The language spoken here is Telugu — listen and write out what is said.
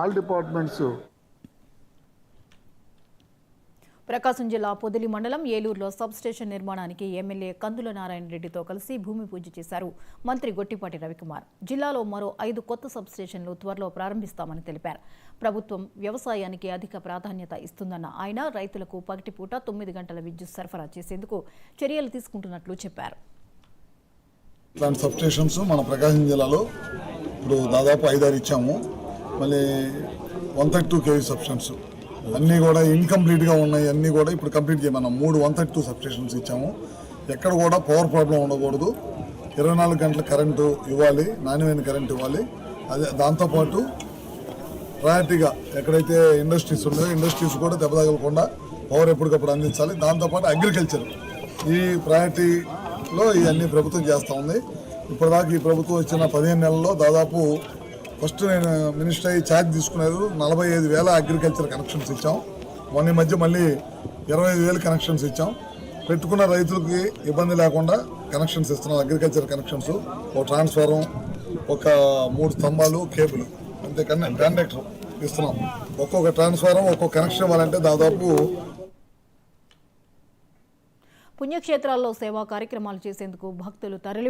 All departments. ప్రకాశం జిల్లా పొదిలి మండలం ఏలూరులో సబ్ స్టేషన్ నిర్మాణానికి ఎమ్మెల్యే కందుల నారాయణ రెడ్డితో కలిసి భూమి పూజ చేశారు మంత్రి గొట్టిపాటి రవికుమార్. జిల్లాలో మరో 5 కొత్త సబ్ స్టేషన్లు త్వరలో ప్రారంభిస్తామని తెలిపారు. ప్రభుత్వం వ్యవసాయానికి అధిక ప్రాధాన్యత ఇస్తుందన్న ఆయన రైతులకు పగటిపూట 9 గంటల విద్యుత్ సరఫరా చేసేందుకు చర్యలు తీసుకుంటున్నట్లు చెప్పారు. ఇలాంటి సబ్ స్టేషన్స్ మన ప్రకాశం జిల్లాలో ఇప్పుడు దాదాపు 5-6 ఇచ్చాము. మళ్ళీ 132 kV సబ్ స్టేషన్స్ అన్నీ కూడా ఇన్కంప్లీట్గా ఉన్నాయి. అన్నీ కూడా ఇప్పుడు కంప్లీట్ చేయమన్నాం. 3 132 సబ్ స్టేషన్స్ ఇచ్చాము. ఎక్కడ కూడా పవర్ ప్రాబ్లం ఉండకూడదు. 24 గంటల కరెంటు ఇవ్వాలి, నాణ్యమైన కరెంటు ఇవ్వాలి. అదే దాంతోపాటు ప్రయారిటీగా ఎక్కడైతే ఇండస్ట్రీస్ ఉన్నాయో ఇండస్ట్రీస్ కూడా దెబ్బతగలకుండా పవర్ ఎప్పటికప్పుడు అందించాలి. దాంతోపాటు అగ్రికల్చర్ ఈ ప్రయారిటీలో ఇవన్నీ ప్రభుత్వం చేస్తూ ఉంది. ఇప్పటిదాకా ఈ ప్రభుత్వం వచ్చిన 15 నెలల్లో దాదాపు ఫస్ట్ నేను మినిస్టర్ అయ్యి ఛార్జ్ తీసుకున్నారు 45,000 అగ్రికల్చర్ కనెక్షన్స్ ఇచ్చాం. మొన్న మధ్య మళ్ళీ 25,000 కనెక్షన్స్ ఇచ్చాం. పెట్టుకున్న రైతులకి ఇబ్బంది లేకుండా కనెక్షన్స్ ఇస్తున్నాం. అగ్రికల్చర్ కనెక్షన్స్, ఒక ట్రాన్స్ఫారం, ఒక 3 స్తంభాలు, కేబుల్, అంతేకన్నా కాంట్రాక్టర్ ఇస్తున్నాం. ఒక్కొక్క ట్రాన్స్ఫారం ఒక్కొక్క కనెక్షన్ ఇవ్వాలంటే దాదాపు. పుణ్యక్షేత్రాల్లో సేవా కార్యక్రమాలు చేసేందుకు భక్తులు తరలి